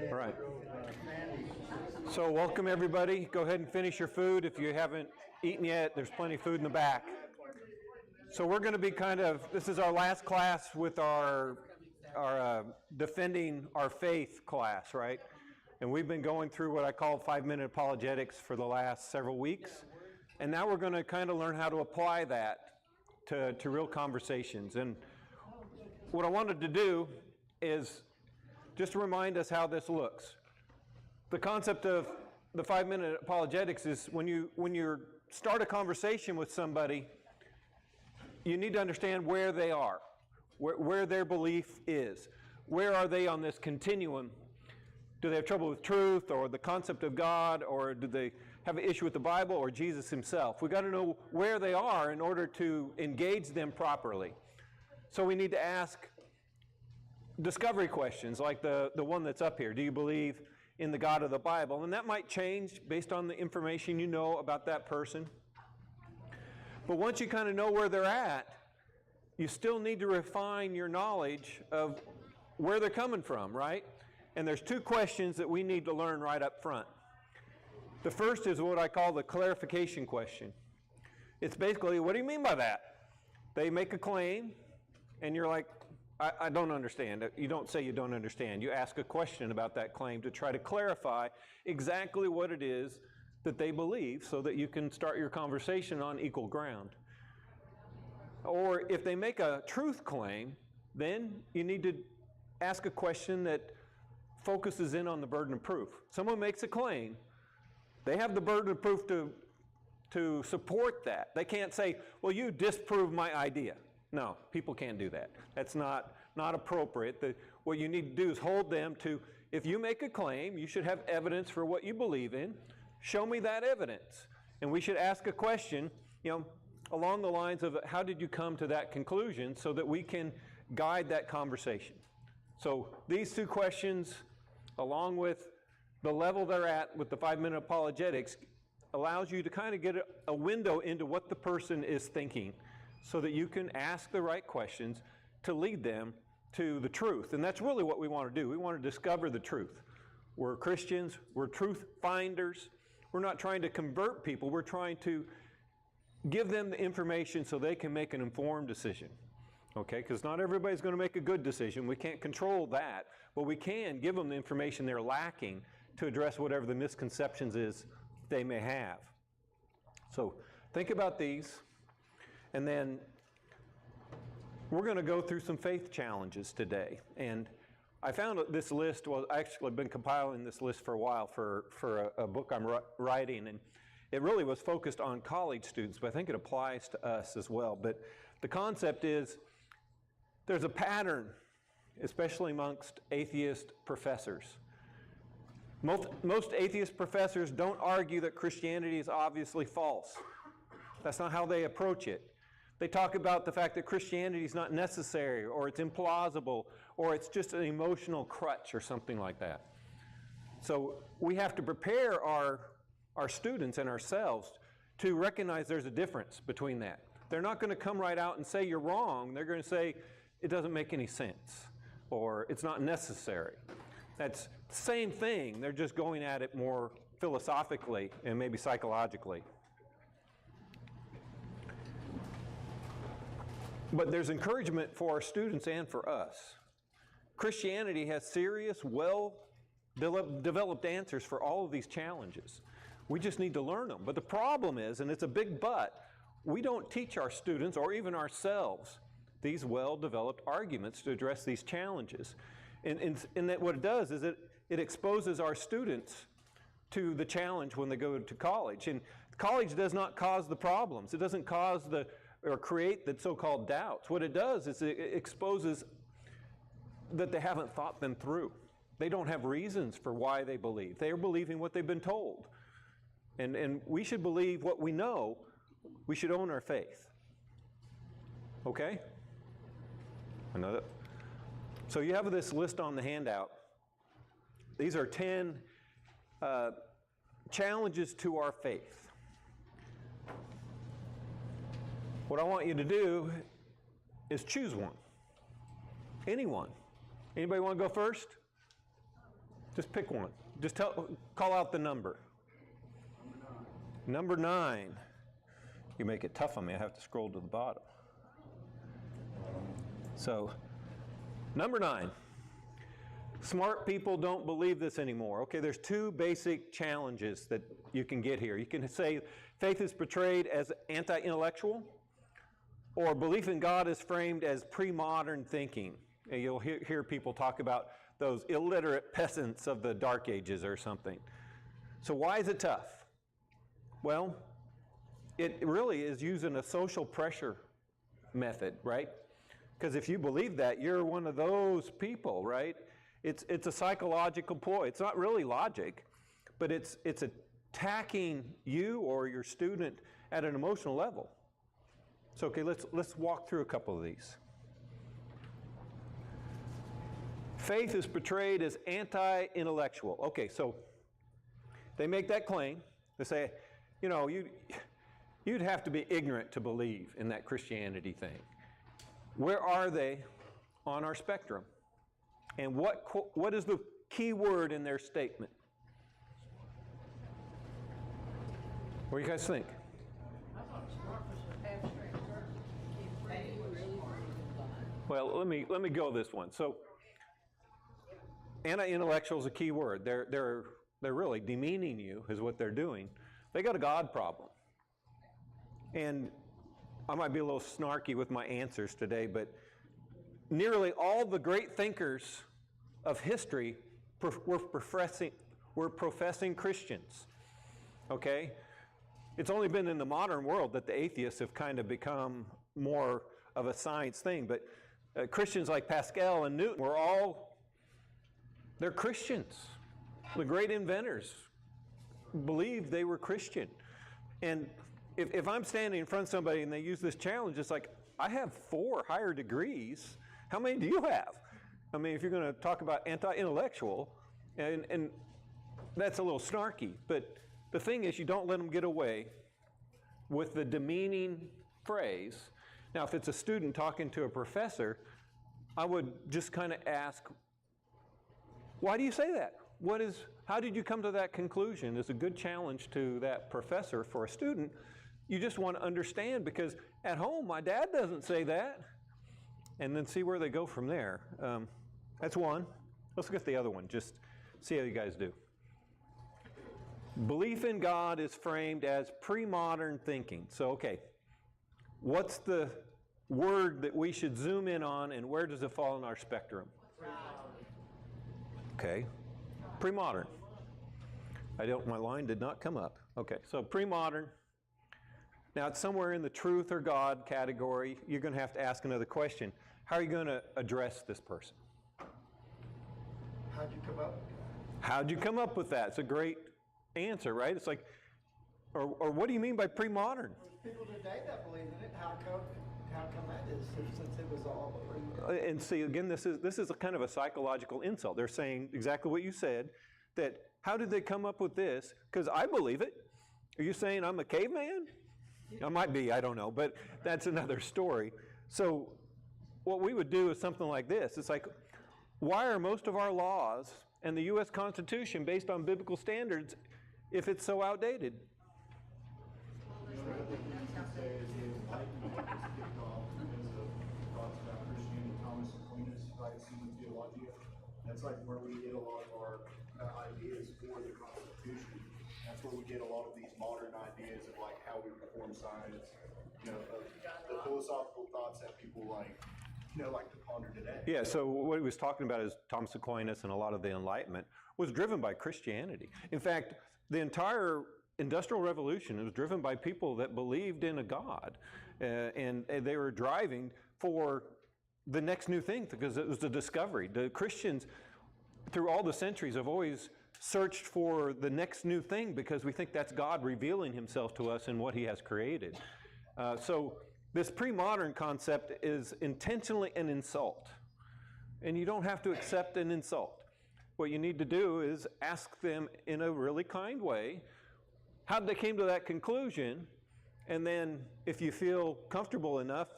All right. So welcome everybody. Go ahead and finish your food. If you haven't eaten yet, there's plenty of food in the back. So we're going to be this is our last class with our defending our faith class, right? And we've been going through what I call 5-minute apologetics for the last several weeks. And now we're going to kind of learn how to apply that to real conversations. And what I wanted to do is just to remind us how this looks. The concept of the 5-minute apologetics is when you start a conversation with somebody, you need to understand where they are, where their belief is. Where are they on this continuum? Do they have trouble with truth or the concept of God, or do they have an issue with the Bible or Jesus himself? We've got to know where they are in order to engage them properly. So we need to ask discovery questions like the one that's up here. Do you believe in the God of the Bible? And that might change based on the information you know about that person. But once you kind of know where they're at, you still need to refine your knowledge of where they're coming from, right? And there's two questions that we need to learn right up front. The first is what I call the clarification question. It's basically, what do you mean by that? They make a claim, and you're like, I don't understand. You don't say you don't understand. You ask a question about that claim to try to clarify exactly what it is that they believe so that you can start your conversation on equal ground. Or if they make a truth claim, then you need to ask a question that focuses in on the burden of proof. Someone makes a claim, they have the burden of proof to support that. They can't say, well, you disprove my idea. No, people can't do that. That's not appropriate. What you need to do is hold them to, if you make a claim, you should have evidence for what you believe in. Show me that evidence. And we should ask a question, along the lines of, how did you come to that conclusion, so that we can guide that conversation. So these two questions, along with the level they're at with the 5-minute apologetics, allows you to kind of get a window into what the person is thinking so that you can ask the right questions to lead them to the truth. And that's really what we want to do. We want to discover the truth. We're Christians. We're truth finders. We're not trying to convert people. We're trying to give them the information so they can make an informed decision. Okay, because not everybody's going to make a good decision. We can't control that, but we can give them the information they're lacking to address whatever the misconceptions is they may have. So think about these, and then we're going to go through some faith challenges today. And I found this list, well, I actually have been compiling this list for a while for a book I'm writing, and it really was focused on college students, but I think it applies to us as well. But the concept is, there's a pattern, especially amongst atheist professors. Most atheist professors don't argue that Christianity is obviously false. That's not how they approach it. They talk about the fact that Christianity is not necessary, or it's implausible, or it's just an emotional crutch or something like that. So we have to prepare our students and ourselves to recognize there's a difference between that. They're not going to come right out and say you're wrong. They're going to say it doesn't make any sense, or it's not necessary. That's the same thing. They're just going at it more philosophically and maybe psychologically. But there's encouragement for our students and for us. Christianity has serious, well-developed answers for all of these challenges. We just need to learn them. But the problem is, and it's a big but, we don't teach our students or even ourselves these well-developed arguments to address these challenges. And that what it does is it exposes our students to the challenge when they go to college. And college does not cause the problems. It doesn't cause or create the so-called doubts. What it does is it exposes that they haven't thought them through. They don't have reasons for why they believe. They are believing what they've been told. And we should believe what we know. We should own our faith. Okay? Another. So you have this list on the handout. These are 10 challenges to our faith. What I want you to do is choose one. Anyone. Anybody want to go first? Just pick one. Just call out the number. Number 9. You make it tough on me. I have to scroll to the bottom. So, number 9. Smart people don't believe this anymore. Okay, there's 2 basic challenges that you can get here. You can say faith is portrayed as anti-intellectual, or belief in God is framed as pre-modern thinking. And you'll hear people talk about those illiterate peasants of the Dark Ages or something. So why is it tough? Well, it really is using a social pressure method, right? Because if you believe that, you're one of those people, right? It's a psychological ploy. It's not really logic, but it's attacking you or your student at an emotional level. So okay, let's walk through a couple of these. Faith is portrayed as anti-intellectual. Okay, so they make that claim. They say, you know, you'd have to be ignorant to believe in that Christianity thing. Where are they on our spectrum? And what is the key word in their statement? What do you guys think? Well, let me go this one. So, anti-intellectual is a key word. They're really demeaning you, is what they're doing. They got a God problem. And I might be a little snarky with my answers today, but nearly all the great thinkers of history were professing Christians. Okay? It's only been in the modern world that the atheists have kind of become more of a science thing, but Christians like Pascal and Newton they're Christians. The great inventors believed they were Christian. And if I'm standing in front of somebody and they use this challenge, it's like, I have 4 higher degrees. How many do you have? I mean, if you're going to talk about anti-intellectual, and that's a little snarky, but the thing is, you don't let them get away with the demeaning phrase. Now, if it's a student talking to a professor, I would just kind of ask, why do you say that? How did you come to that conclusion? It's a good challenge to that professor. For a student, you just want to understand, because at home, my dad doesn't say that. And then see where they go from there. That's one. Let's look at the other one. Just see how you guys do. Belief in God is framed as pre-modern thinking. So, okay, what's the word that we should zoom in on, and where does it fall in our spectrum? Okay, pre-modern. My line did not come up. Okay, so pre-modern. Now, it's somewhere in the truth or God category. You're going to have to ask another question. How are you going to address this person? How'd you come up? How'd you come up with that? It's a great answer, right? It's like, or what do you mean by pre-modern? People today that believe in it, how come that is, since it was all and see, again, this is a kind of a psychological insult. They're saying exactly what you said, that how did they come up with this? Because I believe it. Are you saying I'm a caveman? I might be, I don't know, but that's another story. So what we would do is something like this. It's like, why are most of our laws and the U.S. Constitution based on biblical standards if it's so outdated? That's like where we get a lot of our ideas for the Constitution. That's where we get a lot of these modern ideas of like how we perform science, the philosophical thoughts that people like to ponder today. Yeah, so what he was talking about is Thomas Aquinas, and a lot of the Enlightenment was driven by Christianity. In fact, the entire Industrial Revolution was driven by people that believed in a God, and they were driving for the next new thing because it was the discovery. The Christians, through all the centuries, have always searched for the next new thing because we think that's God revealing himself to us in what he has created. So this pre-modern concept is intentionally an insult. And you don't have to accept an insult. What you need to do is ask them in a really kind way how they came to that conclusion, and then if you feel comfortable enough,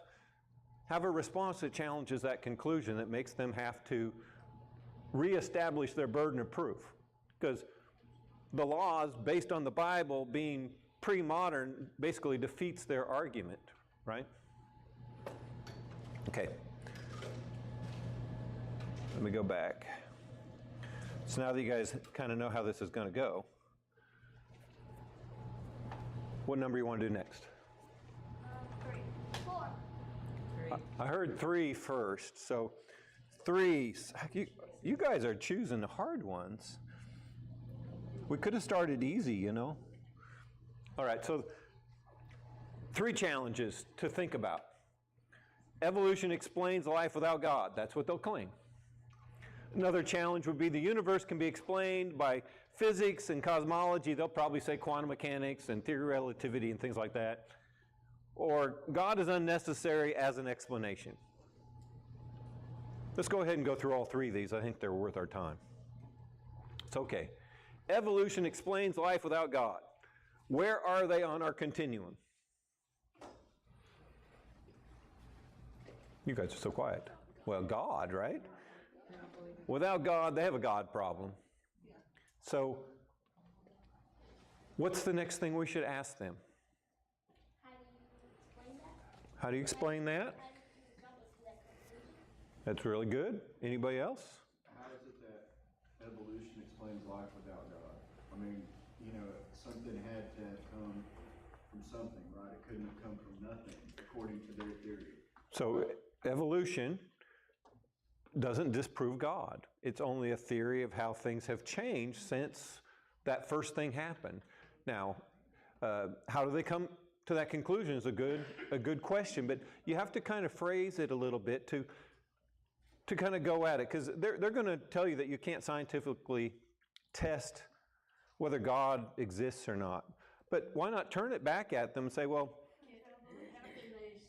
have a response that challenges that conclusion, that makes them have to reestablish their burden of proof. Because the laws, based on the Bible being pre-modern, basically defeats their argument, right? Okay. Let me go back. So now that you guys kind of know how this is going to go, what number you want to do next? 3. 4. 3. I heard 3 first, so 3. You guys are choosing the hard ones. We could have started easy, you know. All right, so 3 challenges to think about. Evolution explains life without God. That's what they'll claim. Another challenge would be the universe can be explained by physics and cosmology. They'll probably say quantum mechanics and theory of relativity and things like that. Or God is unnecessary as an explanation. Let's go ahead and go through all 3 of these. I think they're worth our time. It's okay. Evolution explains life without God. Where are they on our continuum? You guys are so quiet. Well, God, right? Without God, they have a God problem. So, what's the next thing we should ask them? How do you explain that? How do you explain that? That's really good. Anybody else? How is it that evolution explains life without God? I mean, you know, something had to have come from something, right? It couldn't have come from nothing, according to their theory. So, evolution doesn't disprove God. It's only a theory of how things have changed since that first thing happened. Now, how do they come to that conclusion is a good question, but you have to kind of phrase it a little bit to kind of go at it, because they're going to tell you that you can't scientifically test whether God exists or not. But why not turn it back at them and say, well, How can they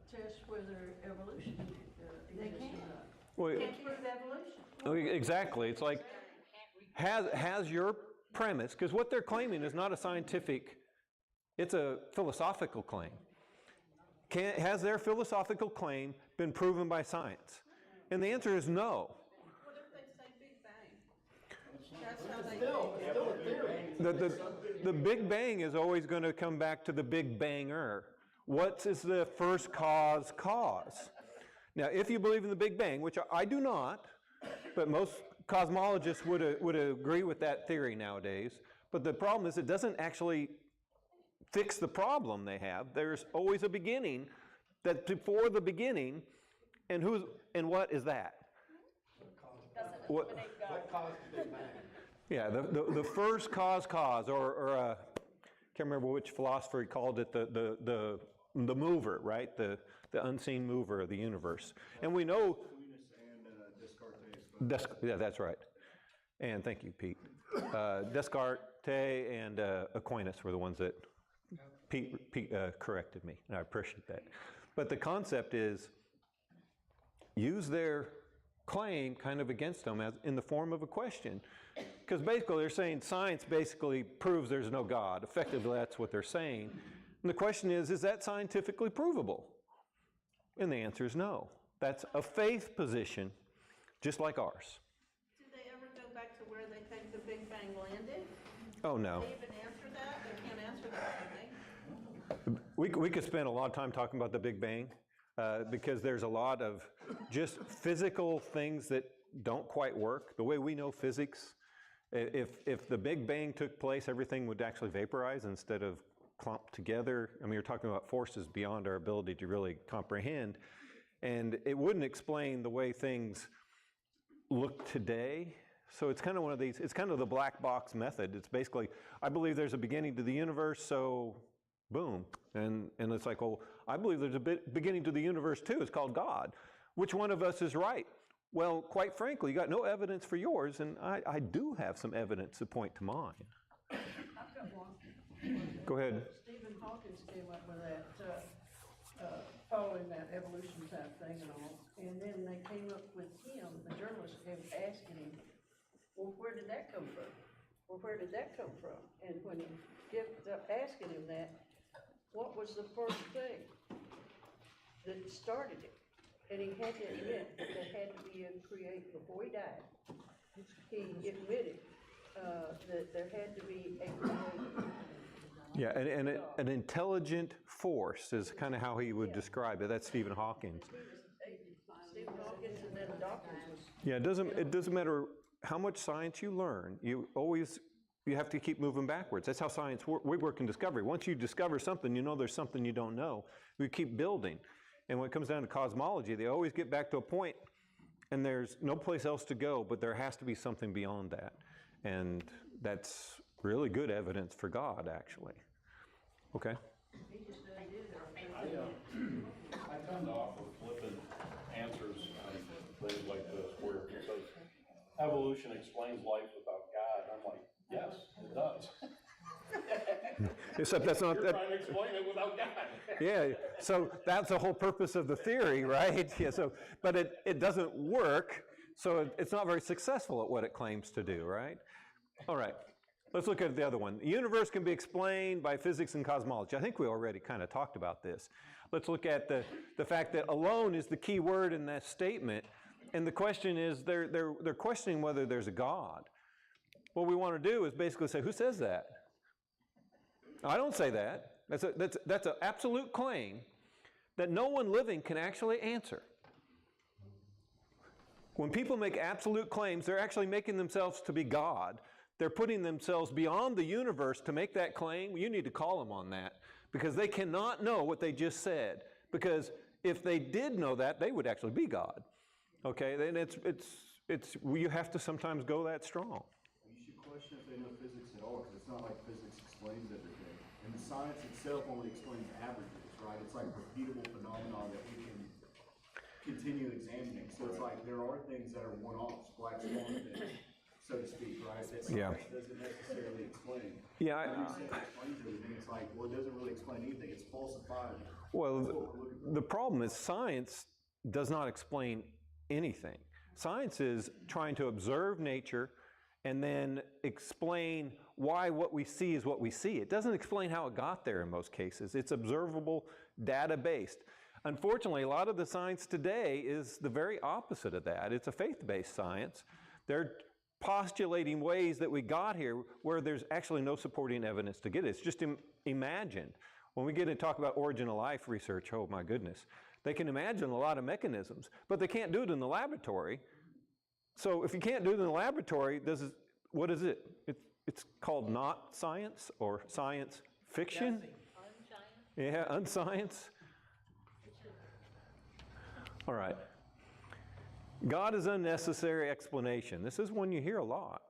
test whether evolution exists or not? well, Can't prove evolution. exactly. It's like, has your premise, because what they're claiming is not a scientific, it's a philosophical claim. Has their philosophical claim been proven by science? And the answer is no. What if they say Big Bang? That's how they Still a theory. The Big Bang is always going to come back to the Big Banger. What is the first cause? Now, if you believe in the Big Bang, which I do not, but most cosmologists would agree with that theory nowadays, but the problem is it doesn't actually fix the problem they have. There's always a beginning that's before the beginning, and what is that? What caused the Big Bang? Yeah, the first cause, or can't remember which philosopher called it the mover, right? The unseen mover of the universe. And we know yeah, that's right. And thank you, Pete. Descartes and Aquinas were the ones that Pete corrected me, and I appreciate that. But the concept is use their claim kind of against them as in the form of a question. Because basically they're saying science basically proves there's no God. Effectively, that's what they're saying. And the question is that scientifically provable? And the answer is no. That's a faith position, just like ours. Do they ever go back to where they think the Big Bang landed? Oh, no. Do they even answer that? They can't answer that, can they? We could spend a lot of time talking about the Big Bang because there's a lot of just physical things that don't quite work. The way we know physics, if the Big Bang took place, everything would actually vaporize instead of clump together. I mean, you're talking about forces beyond our ability to really comprehend. And it wouldn't explain the way things look today. So it's kind of one of these, it's kind of the black box method. It's basically, I believe there's a beginning to the universe, so boom. And it's like, well, I believe there's a beginning to the universe too. It's called God. Which one of us is right? Well, quite frankly, you got no evidence for yours, and I do have some evidence to point to mine. I've got one. Go ahead. Stephen Hawkins came up with that, following that evolution type thing and all. And then they came up with him, the journalist kept asking him, well, where did that come from? Well, where did that come from? And when he kept asking him that, what was the first thing that started it? And he had to admit that there had to be a create, before he died, he admitted, that there had to be a creator. Yeah, and an intelligent force is kind of how he would describe it. That's Stephen Hawking. Stephen Hawkins and then Dawkins was. Yeah, it doesn't matter how much science you learn. You have to keep moving backwards. That's how science we work in discovery. Once you discover something, you know there's something you don't know. We keep building. And when it comes down to cosmology, they always get back to a point, and there's no place else to go, but there has to be something beyond that. And that's really good evidence for God, actually. Okay? I tend to offer flippant answers on things like this, where it says evolution explains life without God. I'm like, yes, it does. Except that's not You're that. trying to explain it without God. Yeah, so that's the whole purpose of the theory, right? Yeah, so, but it doesn't work, so it's not very successful at what it claims to do, right? All right, let's look at the other one. The universe can be explained by physics and cosmology. I think we already kind of talked about this. Let's look at the fact that alone is the key word in that statement, and the question is, they're questioning whether there's a God. What we want to do is basically say, who says that? I don't say that. That's an absolute claim that no one living can actually answer. When people make absolute claims, they're actually making themselves to be God. They're putting themselves beyond the universe to make that claim. You need to call them on that, because they cannot know what they just said. Because if they did know that, they would actually be God. Okay, then you have to sometimes go that strong. You should question if they know physics at all, because it's not like physics explains everything. And the science itself only explains averages, right? It's like repeatable phenomena that we can continue examining. So it's like there are things that are one-offs, black swan things, so to speak, right? That science doesn't necessarily explain. Yeah, When you say it explains everything, it's like, well, it doesn't really explain anything. It's falsified. well, the problem is science does not explain anything. Science is trying to observe nature and then explain why what we see is what we see. It doesn't explain how it got there in most cases. It's observable, data-based. Unfortunately, a lot of the science today is the very opposite of that. It's a faith-based science. They're postulating ways that we got here where there's actually no supporting evidence to get it. It's just imagined. When we get to talk about origin of life research, oh my goodness, they can imagine a lot of mechanisms, but they can't do it in the laboratory. So if you can't do it in the laboratory, what is it? It's called not science or science fiction. Yeah, unscience. All right. God is unnecessary explanation. This is one you hear a lot.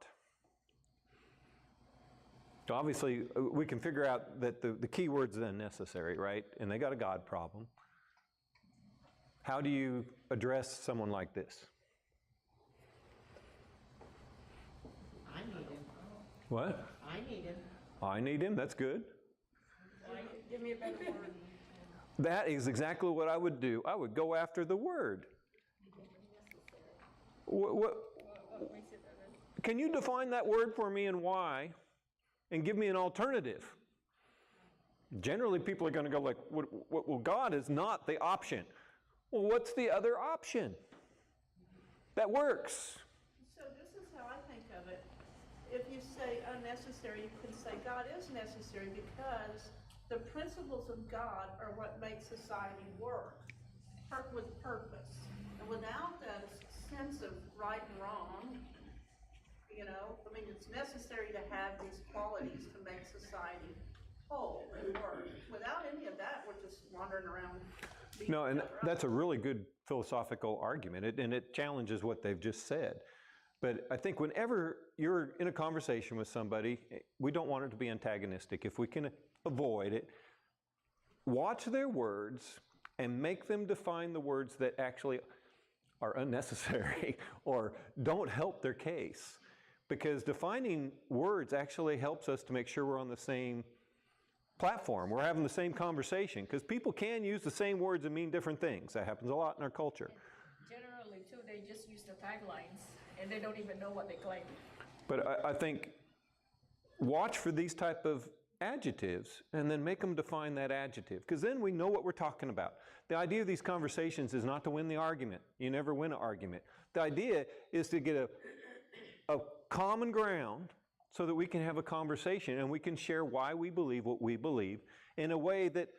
Obviously, we can figure out that the key word's unnecessary, right? And they got a God problem. How do you address someone like this? I need him. What? I need him. I need him? That's good. Give me a better word. That is exactly what I would do. I would go after the word. Can you define that word for me and why, and give me an alternative? Generally, people are going to go like, well, God is not the option. Well, what's the other option that works? So this is how I think of it. If you say unnecessary, you can say God is necessary because the principles of God are what make society work with purpose. And without that sense of right and wrong, it's necessary to have these qualities to make society whole and work. Without any of that, we're just wandering around. No, and that's a really good philosophical argument, and it challenges what they've just said. But I think whenever you're in a conversation with somebody, we don't want it to be antagonistic. If we can avoid it, watch their words and make them define the words that actually are unnecessary or don't help their case. Because defining words actually helps us to make sure we're on the same platform. We're having the same conversation. Because people can use the same words and mean different things. That happens a lot in our culture. Generally, too, they just use the taglines, and they don't even know what they claim. But I think watch for these type of adjectives and then make them define that adjective, because then we know what we're talking about. The idea of these conversations is not to win the argument. You never win an argument. The idea is to get a common ground so that we can have a conversation and we can share why we believe what we believe in a way that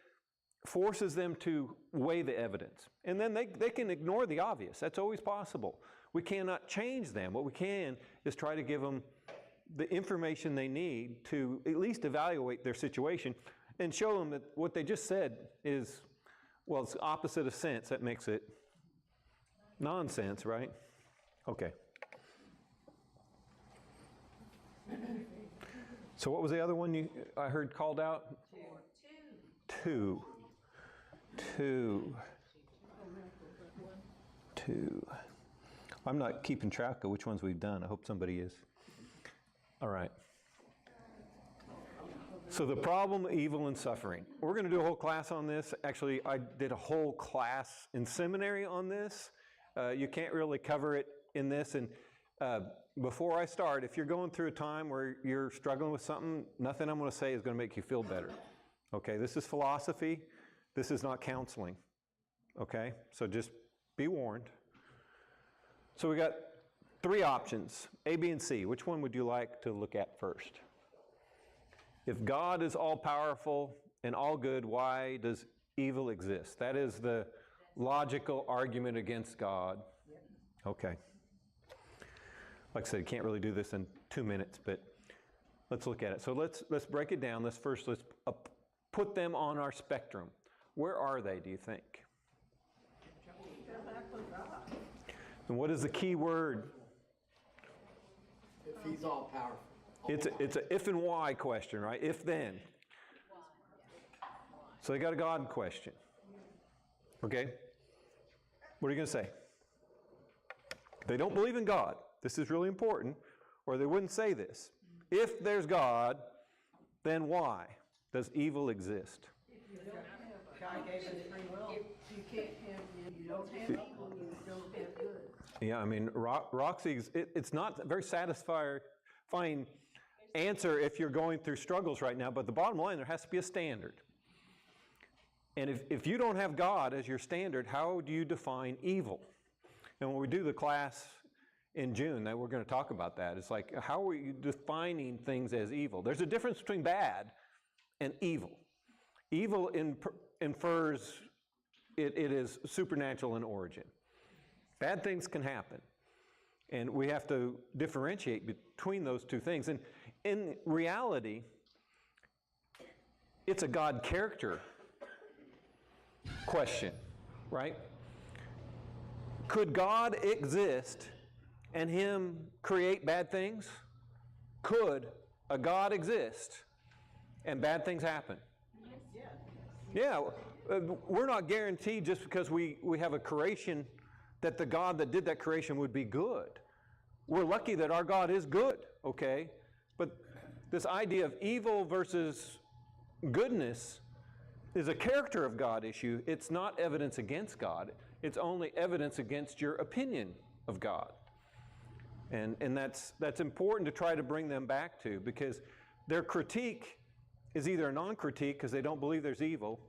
forces them to weigh the evidence. And then they can ignore the obvious. That's always possible. We cannot change them. What we can is try to give them the information they need to at least evaluate their situation and show them that what they just said is, well, it's opposite of sense. That makes it nonsense, right? Okay. So what was the other one I heard called out? Two. I'm not keeping track of which ones we've done. I hope somebody is. All right. So the problem, evil, and suffering. We're going to do a whole class on this. Actually, I did a whole class in seminary on this. You can't really cover it in this. And before I start, if you're going through a time where you're struggling with something, nothing I'm going to say is going to make you feel better. Okay, this is philosophy. This is not counseling. Okay, so just be warned. So we got 3 options, A, B, and C. Which one would you like to look at first? If God is all-powerful and all good, why does evil exist? That is the logical argument against God. Okay. Like I said, you can't really do this in 2 minutes, but let's look at it. So let's break it down. Let's put them on our spectrum. Where are they, do you think? And what is the key word? If he's all powerful. It's a if and why question, right? If then. So they got a God question. Okay? What are you going to say? They don't believe in God. This is really important, or they wouldn't say this. If there's God, then why does evil exist? God gave us free will. You can't have, you don't have evil, you don't have good. Yeah, I mean, Roxy's, it's not a very satisfying answer if you're going through struggles right now, but the bottom line, there has to be a standard. And if you don't have God as your standard, how do you define evil? And when we do the class in June, that we're going to talk about that. It's like, how are you defining things as evil? There's a difference between bad and evil. Evil infers it is supernatural in origin. Bad things can happen. And we have to differentiate between those two things. And in reality, it's a God character question, right? Could God exist and Him create bad things? Could a God exist and bad things happen? Yeah, we're not guaranteed just because we have a creation that the God that did that creation would be good. We're lucky that our God is good, okay? But this idea of evil versus goodness is a character of God issue. It's not evidence against God. It's only evidence against your opinion of God. And that's important to try to bring them back to, because their critique is either a non-critique because they don't believe there's evil,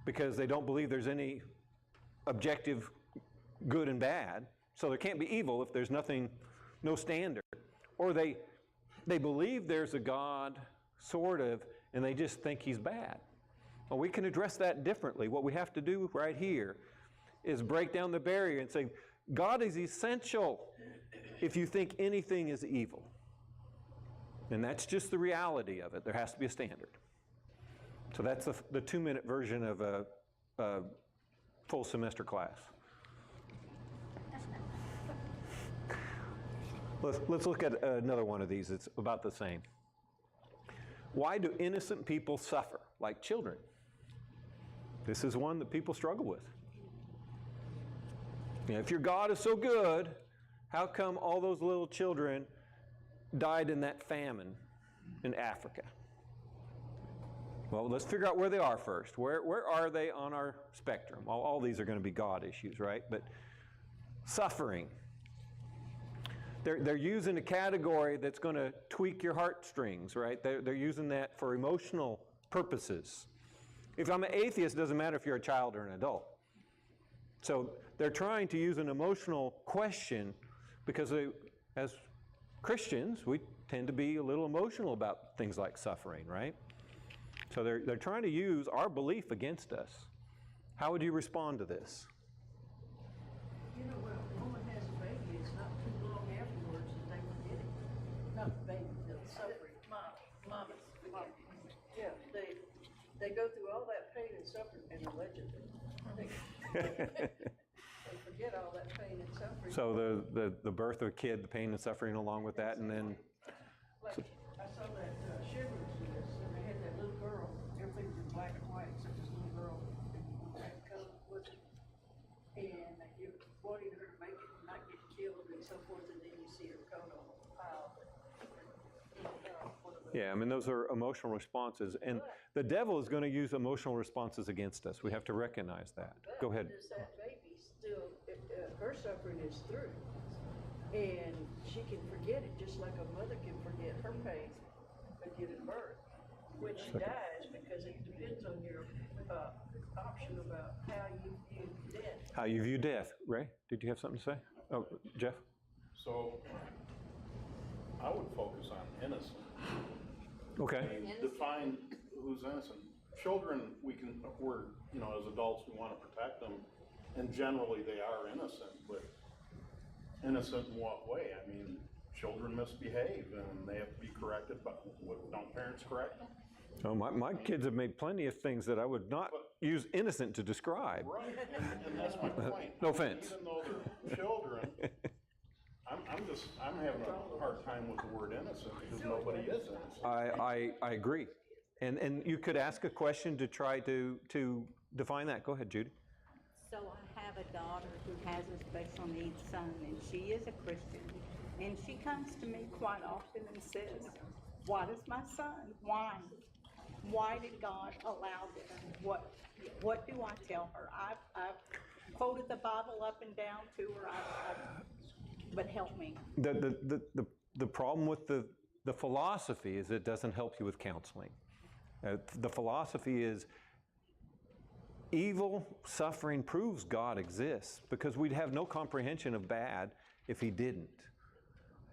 because they don't believe there's any objective good and bad. So there can't be evil if there's nothing, no standard. Or they believe there's a God, sort of, and they just think He's bad. Well, we can address that differently. What we have to do right here is break down the barrier and say, God is essential if you think anything is evil. And that's just the reality of it. There has to be a standard. So that's the 2-minute version of a full semester class. Let's look at another one of these. It's about the same. Why do innocent people suffer, like children? This is one that people struggle with. You know, if your God is so good, how come all those little children died in that famine in Africa? Well, let's figure out where they are first. Where are they on our spectrum? All these are going to be God issues, right? But suffering. they're using a category that's going to tweak your heartstrings, right? They're using that for emotional purposes. If I'm an atheist, it doesn't matter if you're a child or an adult. So they're trying to use an emotional question because as Christians, we tend to be a little emotional about things like suffering, right? So they're trying to use our belief against us. How would you respond to this? You know, when a woman has a baby, it's not too long afterwards that they forget it. Not the baby, the suffering. Mamas. Yeah, they go through all that pain and suffering, and allegedly, they forget all that pain and suffering. So the birth of a kid, the pain and suffering along with that, and then... Like, I saw that Shivers do this, and they had that little girl, everything was in black and white, except this little girl, had come with it, and you're wanting her to make it and not get killed and so forth, and then you see her coat on a pile. Yeah, I mean, those are emotional responses, and the devil is going to use emotional responses against us. We have to recognize that. Go ahead. But that baby still, her suffering is through, and she can forget it, just like a mother can forget her pain of giving birth. When she dies, because it depends on your option about how you view death. How you view death. Ray, did you have something to say? Oh, Jeff? So I would focus on innocent. Okay. I mean, define who's innocent. Children, we're, as adults, we want to protect them, and generally they are innocent, but innocent in what way? I mean, children misbehave and they have to be corrected, but don't parents correct them? Oh, my kids have made plenty of things that I would not use innocent to describe. Right, and that's my point. No offense. Even though they're children, I'm having a hard time with the word innocent because nobody is innocent. I agree. And you could ask a question to try to define that. Go ahead, Judy. So I have a daughter who has a special needs son, and she is a Christian. And she comes to me quite often and says, "Why does my son? Why? Why did God allow this? What do I tell her?" I've quoted the Bible up and down to her. But help me. The problem with the philosophy is it doesn't help you with counseling. The philosophy is evil suffering proves God exists because we'd have no comprehension of bad if he didn't.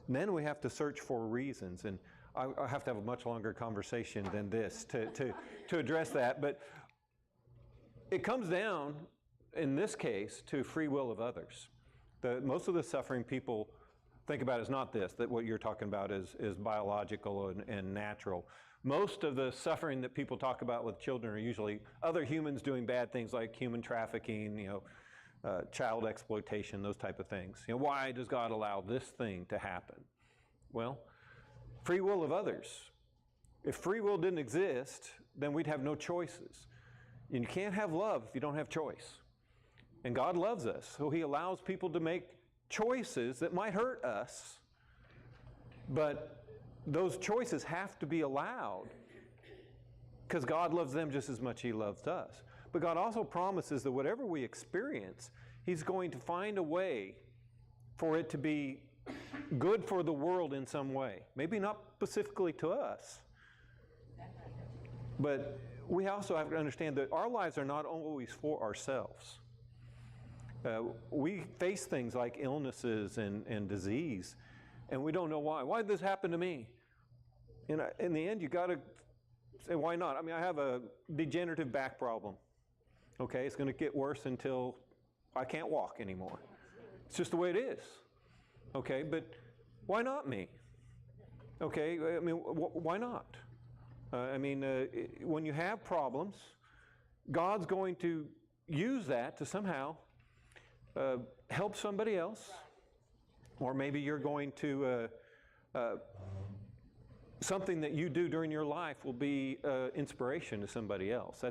And then we have to search for reasons, and I have to have a much longer conversation than this to address that. But it comes down, in this case, to free will of others. Most of the suffering people think about is not this, that what you're talking about is biological and natural. Most of the suffering that people talk about with children are usually other humans doing bad things like human trafficking, child exploitation, those type of things. Why does God allow this thing to happen? Well, free will of others. If free will didn't exist, then we'd have no choices. And you can't have love if you don't have choice. And God loves us, so he allows people to make choices that might hurt us, but those choices have to be allowed because God loves them just as much as he loves us. But God also promises that whatever we experience, he's going to find a way for it to be good for the world in some way. Maybe not specifically to us, but we also have to understand that our lives are not always for ourselves. We face things like illnesses and disease, and we don't know why. Why did this happen to me? In the end, you got to say, why not? I mean, I have a degenerative back problem. Okay, it's going to get worse until I can't walk anymore. It's just the way it is. Okay, but why not me? Okay, I mean, why not? When you have problems, God's going to use that to somehow help somebody else, or maybe you're going to, something that you do during your life will be inspiration to somebody else.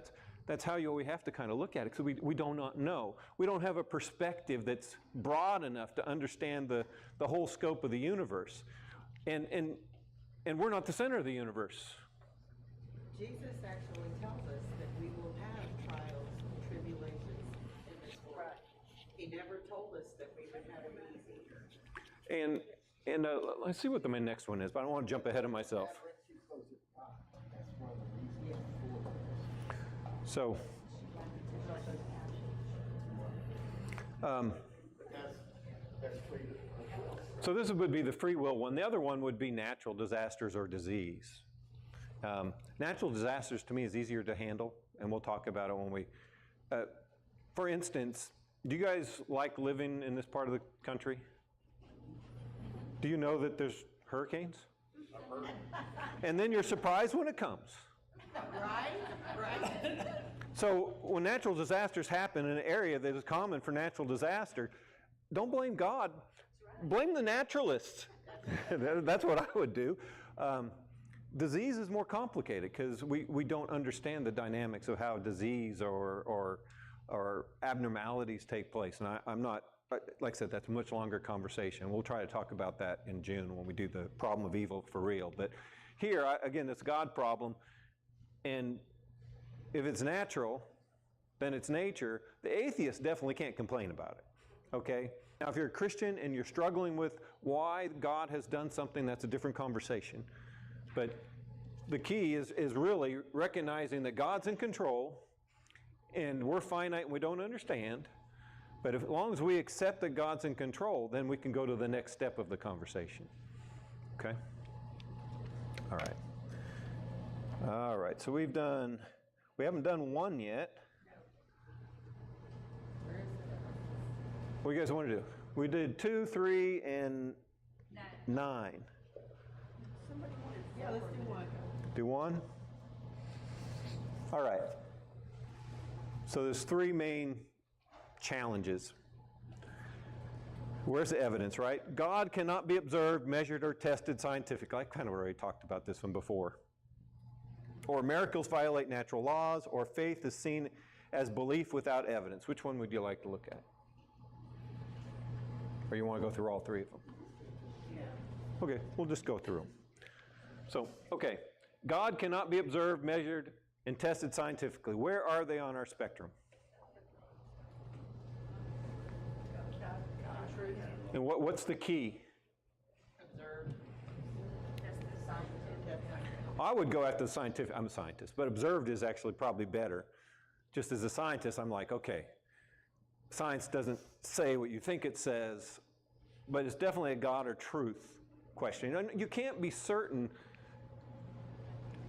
That's how we have to kind of look at it, because we do not know. We don't have a perspective that's broad enough to understand the whole scope of the universe. And we're not the center of the universe. Jesus actually tells us that we will have trials and tribulations in this world. He never told us that we would have it easy. And let's see what the next one is, but I don't want to jump ahead of myself. So, so this would be the free will one. The other one would be natural disasters or disease. Natural disasters to me is easier to handle, and we'll talk about it when we, for instance, do you guys like living in this part of the country? Do you know that there's hurricanes? And then you're surprised when it comes. Right? So when natural disasters happen in an area that is common for natural disaster, don't blame God. Blame the naturalists. That's what I would do. Disease is more complicated because we don't understand the dynamics of how disease or abnormalities take place. And I'm not, like I said, that's a much longer conversation. We'll try to talk about that in June when we do the problem of evil for real. But here, again, it's a God problem. And if it's natural, then it's nature. The atheist definitely can't complain about it, okay? Now, if you're a Christian and you're struggling with why God has done something, that's a different conversation. But the key is really recognizing that God's in control, and we're finite and we don't understand. But as long as we accept that God's in control, then we can go to the next step of the conversation, okay? All right. All right, so we haven't done one yet. What do you guys want to do? We did 2, 3, and 9. Yeah, let's do one. Do one? All right. So there's 3 main challenges. Where's the evidence, right? God cannot be observed, measured, or tested scientifically. I kind of already talked about this one before. Or miracles violate natural laws, or faith is seen as belief without evidence. Which one would you like to look at? Or you want to go through all 3 of them? Yeah. Okay, we'll just go through them. So, okay, God cannot be observed, measured, and tested scientifically. Where are they on our spectrum? And what's the key? I would go after the scientific. I'm a scientist, but observed is actually probably better. Just as a scientist, I'm like, okay, science doesn't say what you think it says, but it's definitely a God or truth question. You can't be certain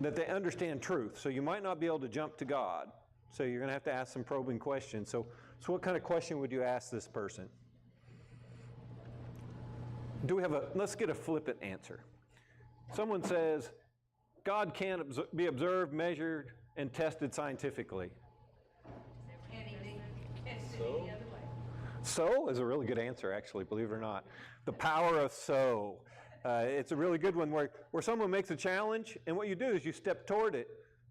that they understand truth, so you might not be able to jump to God. So you're going to have to ask some probing questions. So what kind of question would you ask this person? Let's get a flippant answer. Someone says, God can't be observed, measured, and tested scientifically. So is a really good answer, actually, believe it or not. The power of so. It's a really good one where someone makes a challenge, and what you do is you step toward it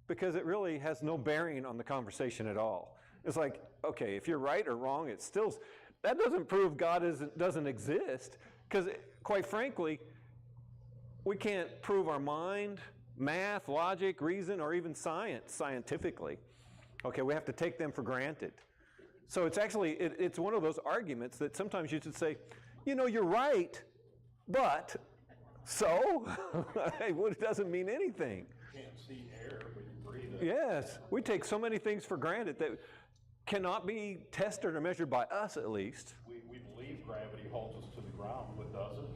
because it really has no bearing on the conversation at all. It's like, okay, if you're right or wrong, it's still, that doesn't prove God doesn't exist, because quite frankly, we can't prove our mind, math, logic, reason, or even science scientifically. Okay, we have to take them for granted. So it's actually, it's one of those arguments that sometimes you should say, you know, you're right, but so? It doesn't mean anything. You can't see air, but you breathe it. Yes, we take so many things for granted that cannot be tested or measured by us, at least. We believe gravity holds us to the ground, but does it?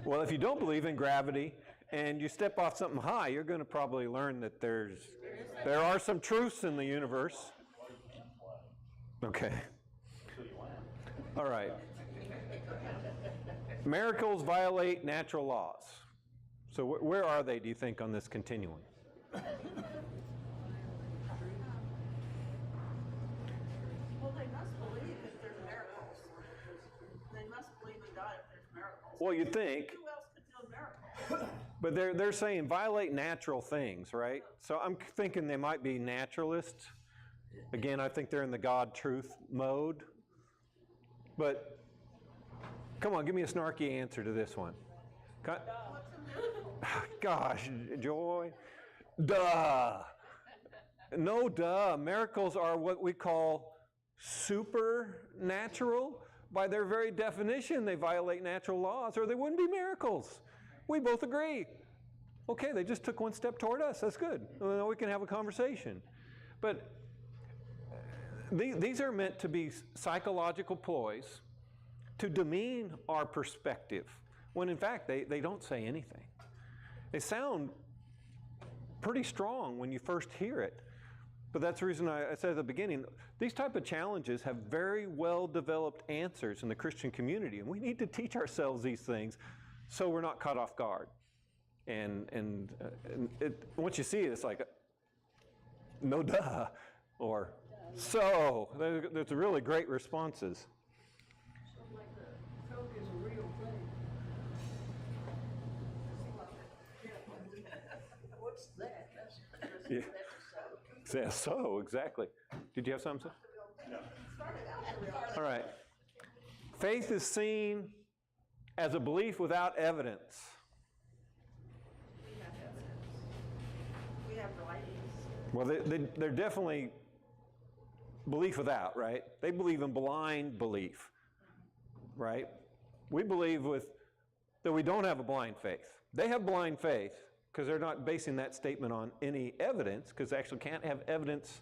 Well, if you don't believe in gravity and you step off something high, you're going to probably learn that there are some truths in the universe. Okay. All right. Miracles violate natural laws. So where are they, do you think, on this continuum? Well, they must believe if there's miracles. They must believe in God if there's miracles. Well, you'd think. Who else could do miracles? But they're saying violate natural things, right? So I'm thinking they might be naturalists. Again, I think they're in the God-truth mode. But come on, give me a snarky answer to this one. Gosh, Joy. Duh. No, duh. Miracles are what we call supernatural, by their very definition, they violate natural laws or they wouldn't be miracles. We both agree. Okay, they just took one step toward us. That's good. Well, now we can have a conversation. But these are meant to be psychological ploys to demean our perspective, when in fact they don't say anything. They sound pretty strong when you first hear it. But that's the reason I said at the beginning, these type of challenges have very well-developed answers in the Christian community, and we need to teach ourselves these things so we're not caught off guard. And once you see it, it's like, no duh, or so. There's really great responses. So like the Coke is a real thing. What's that? Yeah. That's a Yeah, so, exactly. Did you have something? No. All right. Faith is seen as a belief without evidence. We have evidence. We have writings. Well, they're definitely belief without, right? They believe in blind belief, right? We believe that we don't have a blind faith. They have blind faith because they're not basing that statement on any evidence, because they actually can't have evidence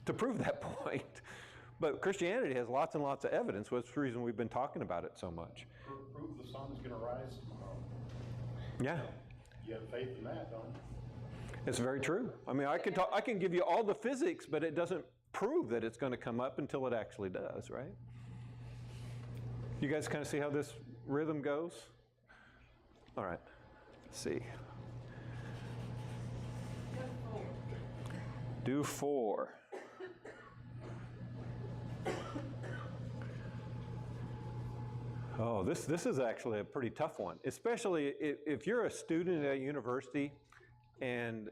to prove that point. But Christianity has lots and lots of evidence, which is the reason we've been talking about it so much. Prove the sun's going to rise tomorrow. Yeah. You have faith in that, don't you? It's very true. I mean, I can give you all the physics, but it doesn't prove that it's going to come up until it actually does, right? You guys kind of see how this rhythm goes? All right. Let's see. Do 4. Oh, this is actually a pretty tough one, especially if you're a student at a university and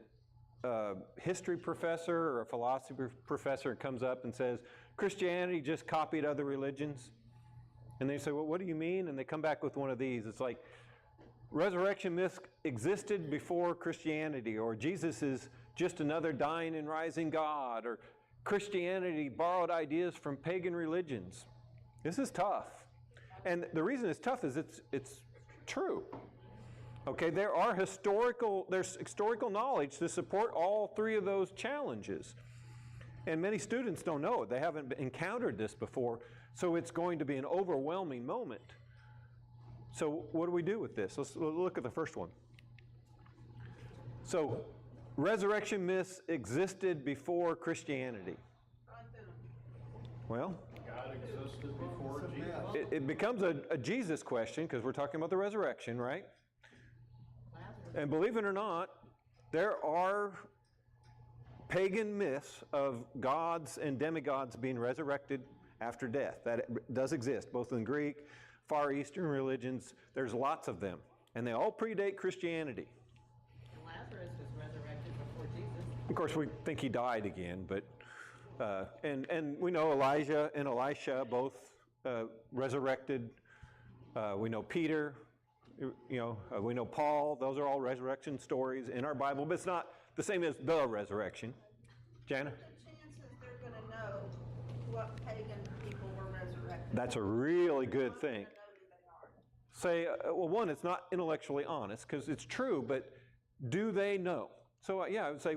a history professor or a philosophy professor comes up and says, Christianity just copied other religions. And they say, well, what do you mean? And they come back with one of these. It's like, resurrection myths existed before Christianity, or Jesus is just another dying and rising God, or Christianity borrowed ideas from pagan religions. This is tough. And the reason it's tough is it's true. Okay, there's historical knowledge to support all 3 of those challenges. And many students don't know it. They haven't encountered this before, so it's going to be an overwhelming moment. So what do we do with this? Let's look at the first one. So, resurrection myths existed before Christianity. Well, God existed before Jesus. it becomes a Jesus question because we're talking about the resurrection, right? And believe it or not, there are pagan myths of gods and demigods being resurrected after death. That does exist, both in Greek, Far Eastern religions. There's lots of them, and they all predate Christianity. Lazarus was resurrected before Jesus. Of course, we think he died again, but and we know Elijah and Elisha both resurrected. We know Peter. We know Paul. Those are all resurrection stories in our Bible, but it's not the same as the resurrection. Jana? What are the chances they're going to know what pagan people were resurrected? That's a really good thing. Say, well, one, it's not intellectually honest because it's true, but do they know? So, yeah, I would say,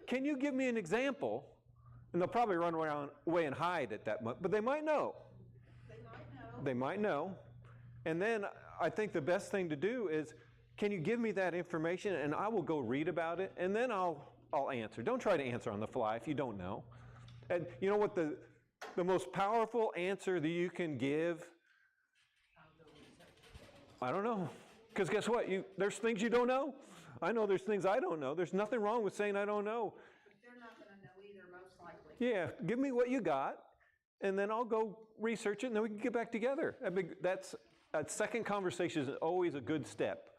can you give me an example? And they'll probably run away and hide at that moment, but they might know. They might know. They might know. And then I think the best thing to do is, can you give me that information and I will go read about it and then I'll answer. Don't try to answer on the fly if you don't know. And you know what the most powerful answer that you can give? I don't know. Because guess what? There's things you don't know. I know there's things I don't know. There's nothing wrong with saying I don't know. They're not going to know either, most likely. Yeah, give me what you got, and then I'll go research it, and then we can get back together. That second conversation is always a good step,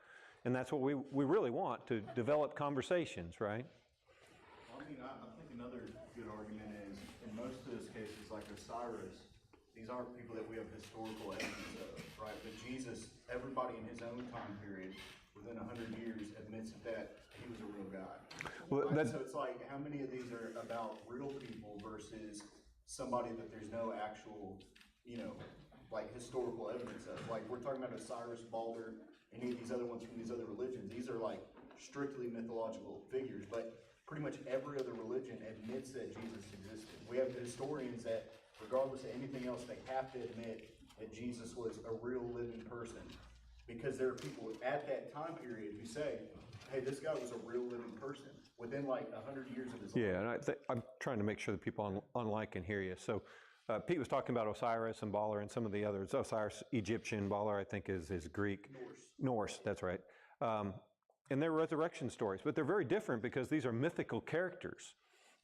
and that's what we really want, to develop conversations, right? I mean, I think another good argument is, in most of those cases, like Osiris, these aren't people that we have historical evidence of, right? But Jesus, everybody in his own time period, within 100 years, admits that he was a real guy. Well, Right? So it's like, how many of these are about real people versus somebody that there's no actual, like historical evidence of. Like we're talking about Osiris, Balder, any of these other ones from these other religions. These are like strictly mythological figures, but pretty much every other religion admits that Jesus existed. We have historians that, regardless of anything else, they have to admit that Jesus was a real living person. Because there are people at that time period who say, hey, this guy was a real living person within like 100 years of his life. Yeah, and I'm trying to make sure that people online can hear you. So Pete was talking about Osiris and Baller and some of the others. Osiris, Egyptian, Baller, I think, is Greek. Norse, that's right. And they're resurrection stories, but they're very different because these are mythical characters.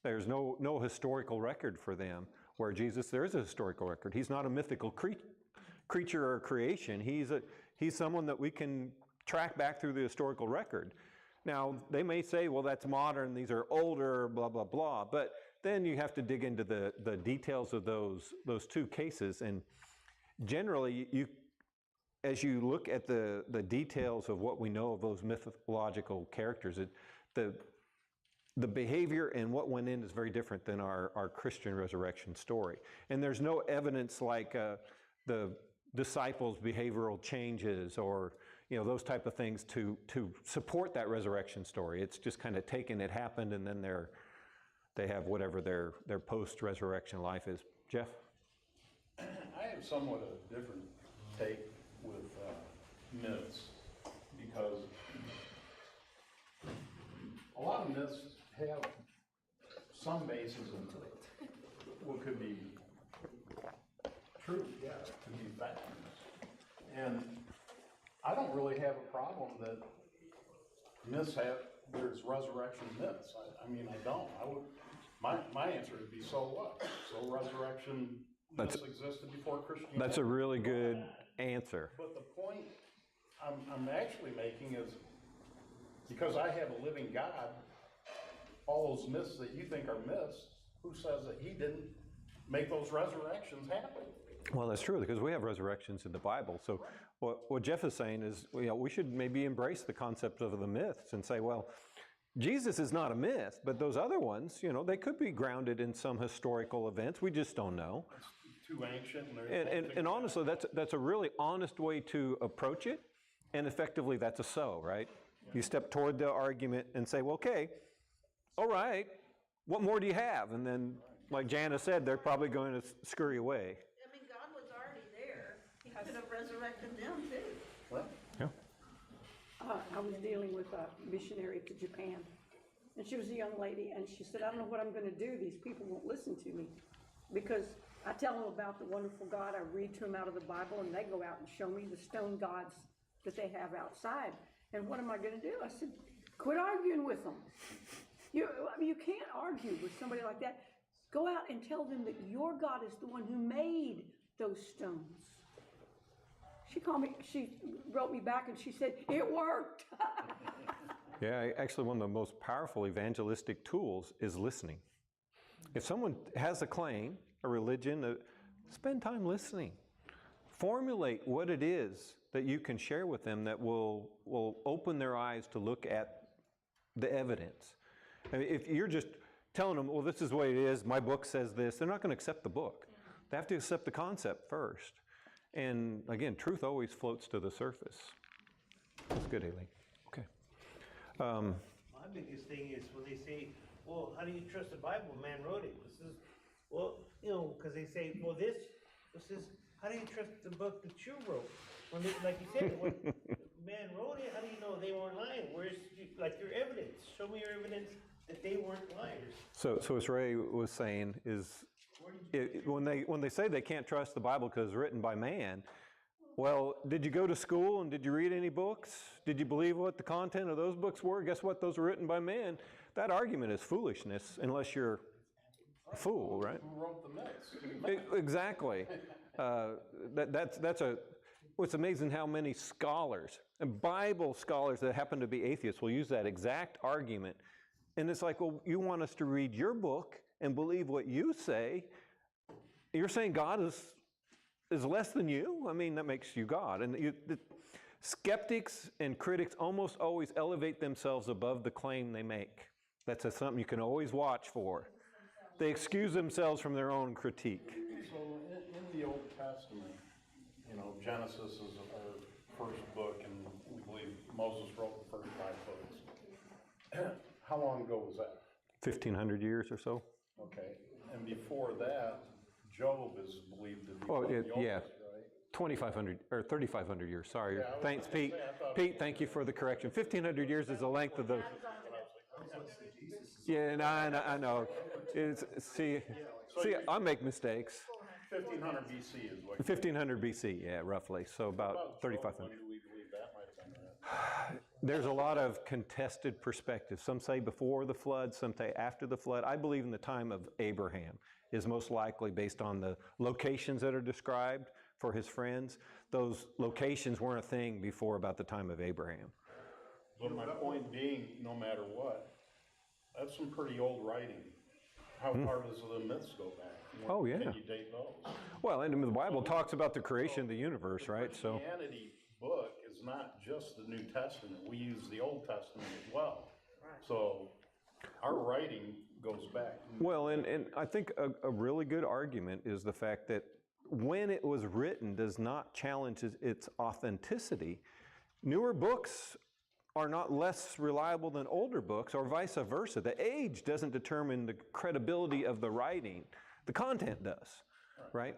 There's no historical record for them, where Jesus, there is a historical record. He's not a mythical creature or creation. He's someone that we can track back through the historical record. Now, they may say, well, that's modern, these are older, blah, blah, blah, but then you have to dig into the details of those two cases, and generally, as you look at the details of what we know of those mythological characters, the behavior and what went in is very different than our Christian resurrection story. And there's no evidence like the disciples' behavioral changes or those type of things to support that resurrection story. It's just kind of taken, it happened, and then they have whatever their post-resurrection life is. Jeff? I have somewhat a different take with myths, because a lot of myths have some basis in what could be true, could be fact. And I don't really have a problem that myths there's resurrection myths. I mean, I don't. My answer would be, so what? So resurrection myths existed before Christianity. That's a really good answer. But the point I'm actually making is, because I have a living God, all those myths that you think are myths, who says that he didn't make those resurrections happen? Well, that's true, because we have resurrections in the Bible. So what Jeff is saying is, we should maybe embrace the concept of the myths and say, well, Jesus is not a myth, but those other ones, they could be grounded in some historical events. We just don't know. It's too ancient. And honestly, that's a really honest way to approach it. And effectively, that's a so, right? Yeah. You step toward the argument and say, well, okay, all right, what more do you have? And then, like Jana said, they're probably going to scurry away. I mean, God was already there. He could have resurrected them too. What? Yeah. I was dealing with a missionary to Japan, and she was a young lady, and she said, I don't know what I'm going to do. These people won't listen to me, because I tell them about the wonderful God. I read to them out of the Bible, and they go out and show me the stone gods that they have outside. And what am I going to do? I said, quit arguing with them. You can't argue with somebody like that. Go out and tell them that your God is the one who made those stones. She called me, she wrote me back and she said, it worked. Yeah, actually one of the most powerful evangelistic tools is listening. If someone has a claim, a religion, spend time listening. Formulate what it is that you can share with them that will open their eyes to look at the evidence. I mean, if you're just telling them, well, this is the way it is, my book says this, they're not going to accept the book. They have to accept the concept first. And again, truth always floats to the surface. That's good, Haley. Okay. My biggest thing is when they say, well, how do you trust the Bible? Man wrote it. This is, well, because they say, well, this is, how do you trust the book that you wrote? When they, like you said, when man wrote it, how do you know they weren't lying? Where's your evidence? Show me your evidence that they weren't liars. So as Ray was saying, is when they say they can't trust the Bible because it's written by man, well, did you go to school and did you read any books? Did you believe what the content of those books were? Guess what? Those were written by man. That argument is foolishness unless you're a fool, right? Who wrote the myths? Exactly. It's amazing how many scholars, and Bible scholars that happen to be atheists, will use that exact argument. And it's like, well, you want us to read your book and believe what you say. You're saying God is less than you? I mean, that makes you God. And skeptics and critics almost always elevate themselves above the claim they make. That's something you can always watch for. They excuse themselves from their own critique. So in the Old Testament, you know, Genesis is our first book, and we believe Moses wrote the first 5 books. How long ago was that? 1,500 years or so. Okay, and before that, Job is believed to be Oh, one of the yeah. oldest, right? 2,500 or 3,500 years. Sorry. Yeah, I was Thanks, gonna Pete. say, I thought- Pete, thank you for the correction. 1,500 years is the length of the. Yeah, and I know. See, I make mistakes. 1500 BC is what. 1,500 BC, yeah, roughly. So about 3,500. When do we believe that might have been right? There's a lot of contested perspectives. Some say before the flood, some say after the flood. I believe in the time of Abraham is most likely based on the locations that are described for his friends. Those locations weren't a thing before about the time of Abraham. But my point being, no matter what, that's some pretty old writing. How far does the myths go back? Oh, yeah. Can you date those? Well, and the Bible talks about the creation of the universe, right? The So, Christianity book is not just the New Testament. We use the Old Testament as well. So our writing goes back. well, and I think a really good argument is the fact that when it was written does not challenge its authenticity. Newer books are not less reliable than older books, or vice versa. The age doesn't determine the credibility of the writing. The content does, right?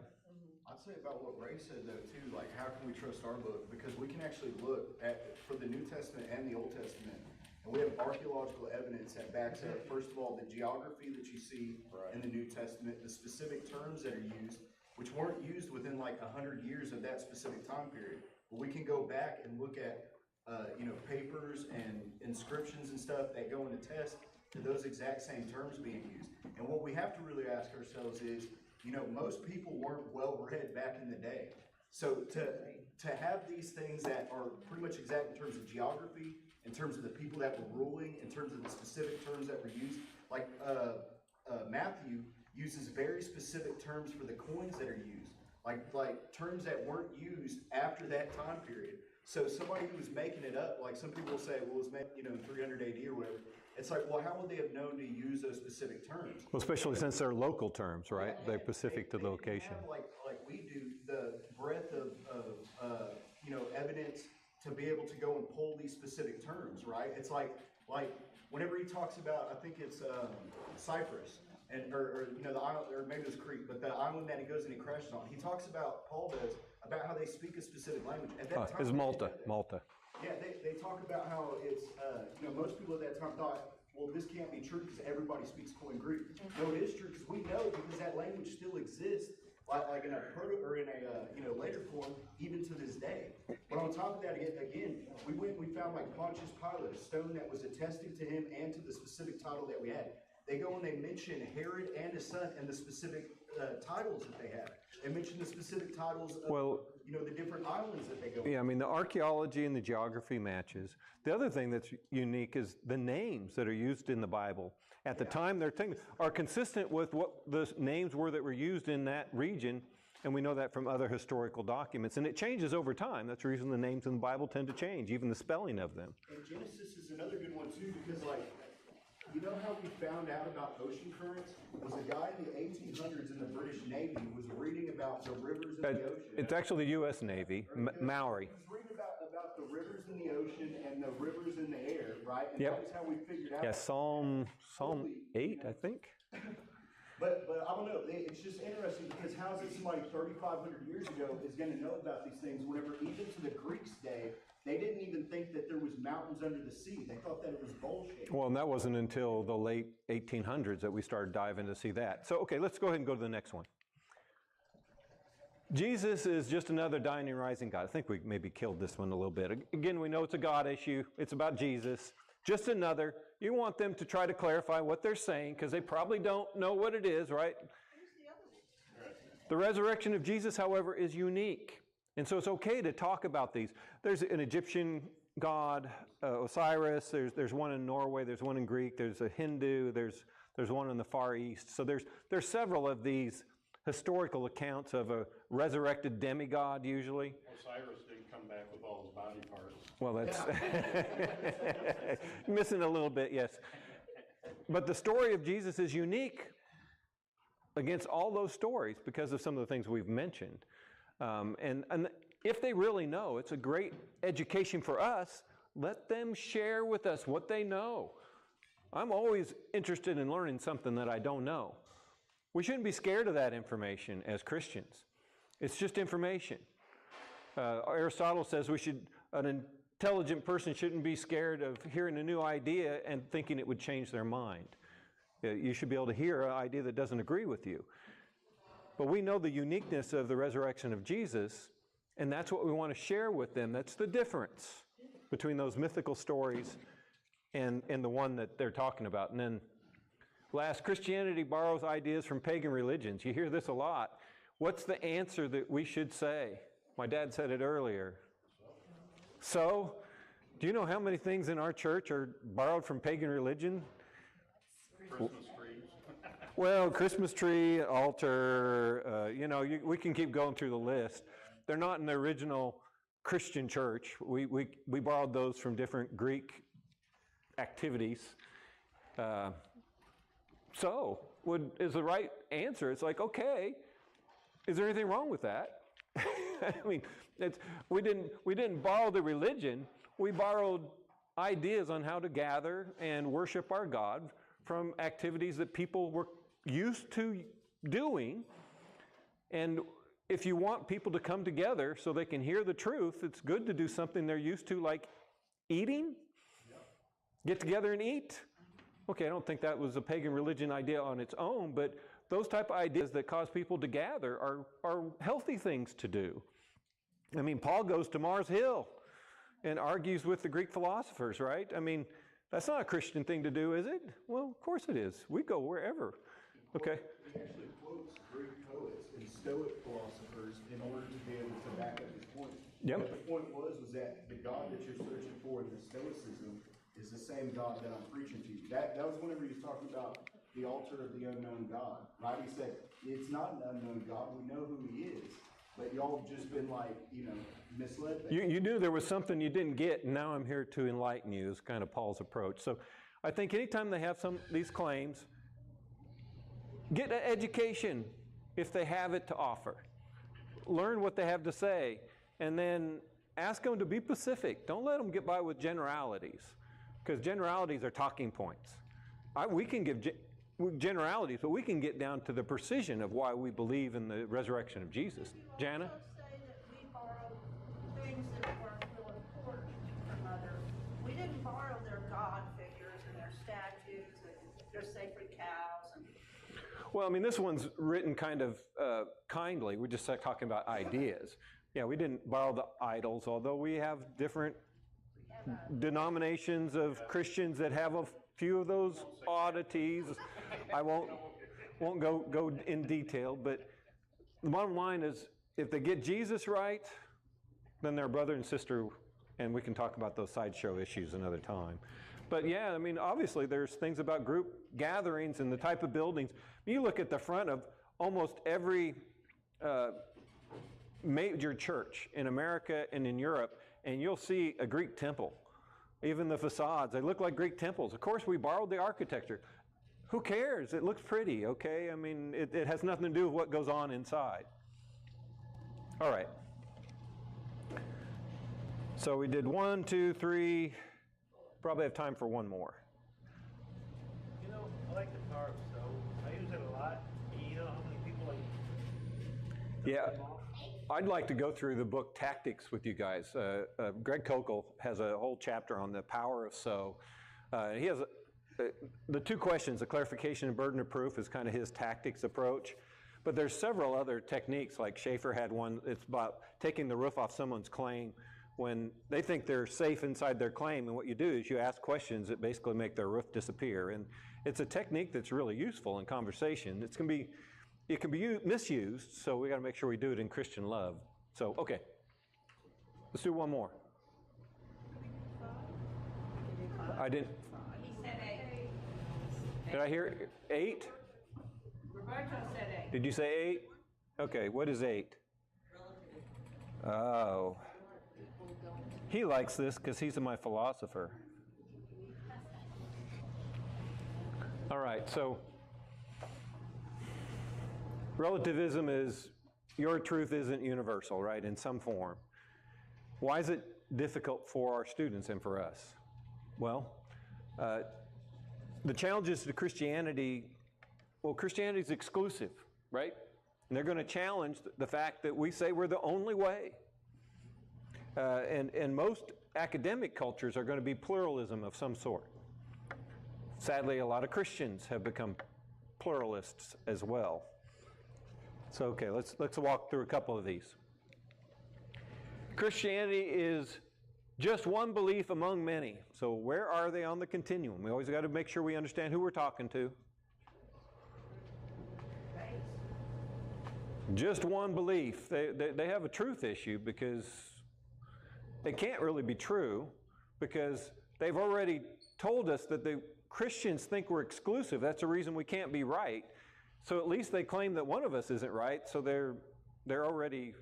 I'd say about what Ray said though too, like how can we trust our book? Because we can actually look at, for the New Testament and the Old Testament, and we have archaeological evidence that backs up, first of all, the geography that you see in the New Testament, the specific terms that are used, which weren't used within like 100 years of that specific time period. But we can go back and look at papers and inscriptions and stuff that go into test to those exact same terms being used. And what we have to really ask ourselves is, most people weren't well read back in the day. So to have these things that are pretty much exact in terms of geography, in terms of the people that were ruling, in terms of the specific terms that were used, like Matthew uses very specific terms for the coins that are used, like terms that weren't used after that time period. So somebody who was making it up, like some people will say, well, it was made, in 300 AD or whatever. It's like, well, how would they have known to use those specific terms? Well, especially since they're local terms, right? They're specific to the location. Have, like we do, the breadth of evidence to be able to go and pull these specific terms, right? It's like whenever he talks about, I think it's Cyprus, or the island, or maybe it was Crete, but the island that he goes and he crashes on. He talks about, Paul does, about how they speak a specific language. At that time, It's Malta. Yeah, they talk about how it's, most people at that time thought, well, this can't be true because everybody speaks Koine Greek. No, it is true because we know because that language still exists, like in a later form, even to this day. But on top of that, again, we found like Pontius Pilate, a stone that was attesting to him and to the specific title that we had. They go and they mention Herod and his son and the specific titles that they have. They mention the specific titles of the different islands that they go. Yeah, I mean, the archaeology and the geography matches. The other thing that's unique is the names that are used in the Bible. At the time, they're are consistent with what the names were that were used in that region, and we know that from other historical documents. And it changes over time. That's the reason the names in the Bible tend to change, even the spelling of them. And Genesis is another good one too, because you know how we found out about ocean currents? Was a guy in the 1800s in the British Navy who was reading about the rivers in the ocean. It's actually the U.S. Navy, Maori. He was reading about the rivers in the ocean and the rivers in the air, right? And Yep. that was how we figured out. Yeah, Psalm 8, I think. But I don't know, it's just interesting because how is it somebody 3,500 years ago is going to know about these things whenever even to the Greeks' day, they didn't even think that there was mountains under the sea. They thought that it was bowl-shaped. Well, and that wasn't until the late 1800s that we started diving to see that. So, okay, let's go ahead and go to the next one. Jesus is just another dying and rising God. I think we maybe killed this one a little bit. Again, we know it's a God issue. It's about Jesus. Just another. You want them to try to clarify what they're saying because they probably don't know what it is, right? The resurrection of Jesus, however, is unique. And so it's okay to talk about these. There's an Egyptian god, Osiris. There's one in Norway. There's one in Greek. There's a Hindu. There's one in the Far East. So there's several of these historical accounts of a resurrected demigod, usually. Osiris didn't come back with all his body parts. Well, that's missing a little bit, yes. But the story of Jesus is unique against all those stories because of some of the things we've mentioned. And if they really know, it's a great education for us. Let them share with us what they know. I'm always interested in learning something that I don't know. We shouldn't be scared of that information as Christians. It's just information. Aristotle says an intelligent person shouldn't be scared of hearing a new idea and thinking it would change their mind. You should be able to hear an idea that doesn't agree with you. But we know the uniqueness of the resurrection of Jesus, and that's what we want to share with them. That's the difference between those mythical stories and the one that they're talking about. And then last, Christianity borrows ideas from pagan religions. You hear this a lot. What's the answer that we should say? My dad said it earlier. So, do you know how many things in our church are borrowed from pagan religion? Christmas trees. Well, Christmas tree, altar, we can keep going through the list. They're not in the original Christian church. We borrowed those from different Greek activities. Is the right answer? It's like, okay, is there anything wrong with that? I mean, we didn't borrow the religion. We borrowed ideas on how to gather and worship our God from activities that people were used to doing. And if you want people to come together so they can hear the truth, it's good to do something they're used to, like eating. Get together and eat. Okay, I don't think that was a pagan religion idea on its own, but those type of ideas that cause people to gather are healthy things to do. I mean, Paul goes to Mars Hill and argues with the Greek philosophers, right? I mean, that's not a Christian thing to do, is it? Well, of course it is. We go wherever. Okay. He actually quotes Greek poets and Stoic philosophers in order to be able to back up his point. Yep. But the point was that the God that you're searching for in the Stoicism is the same God that I'm preaching to you. That was whenever he was talking about the altar of the unknown God, right? He said, it's not an unknown God. We know who he is. But y'all have just been misled. You knew there was something you didn't get, and now I'm here to enlighten you, is kind of Paul's approach. So I think anytime they have these claims, get an education if they have it to offer. Learn what they have to say, and then ask them to be specific. Don't let them get by with generalities, because generalities are talking points. We can give generalities, but we can get down to the precision of why we believe in the resurrection of Jesus. Jana? Say that we borrowed things that weren't real important from others. We didn't borrow their God figures and their statues and their sacred cows. Well, I mean, this one's written kind of kindly. We're just talking about ideas. Yeah, we didn't borrow the idols, although we have different denominations of Christians that have a few of those oddities. I won't go in detail, but the bottom line is, if they get Jesus right, then they're brother and sister, and we can talk about those sideshow issues another time. But yeah, I mean, obviously there's things about group gatherings and the type of buildings. You look at the front of almost every major church in America and in Europe, and you'll see a Greek temple. Even the facades, they look like Greek temples. Of course, we borrowed the architecture. Who cares? It looks pretty, okay? I mean, it has nothing to do with what goes on inside. All right. So we did 1, 2, 3. Probably have time for one more. I like the carb stove. I use it a lot. You know how many people Yeah. I'd like to go through the book Tactics with you guys. Greg Kokel has a whole chapter on the power of so. He has the two questions, the clarification and burden of proof, is kind of his tactics approach. But there's several other techniques, like Schaefer had one. It's about taking the roof off someone's claim when they think they're safe inside their claim. And what you do is you ask questions that basically make their roof disappear. And it's a technique that's really useful in conversation. It can be misused, so we got to make sure we do it in Christian love. So, okay, let's do one more. I didn't. He said 8. Did I hear 8? Roberto said 8. Did you say 8? Okay, what is 8? Oh. He likes this because he's my philosopher. All right, so relativism is your truth isn't universal, right, in some form. Why is it difficult for our students and for us? Well, the challenges to Christianity, well, Christianity is exclusive, right? And they're going to challenge the fact that we say we're the only way. And most academic cultures are going to be pluralism of some sort. Sadly, a lot of Christians have become pluralists as well. So, okay, let's walk through a couple of these. Christianity is just one belief among many. So where are they on the continuum? We always got to make sure we understand who we're talking to. Just one belief. They have a truth issue because they can't really be true because they've already told us that the Christians think we're exclusive. That's the reason we can't be right. So at least they claim that one of us isn't right, so they're already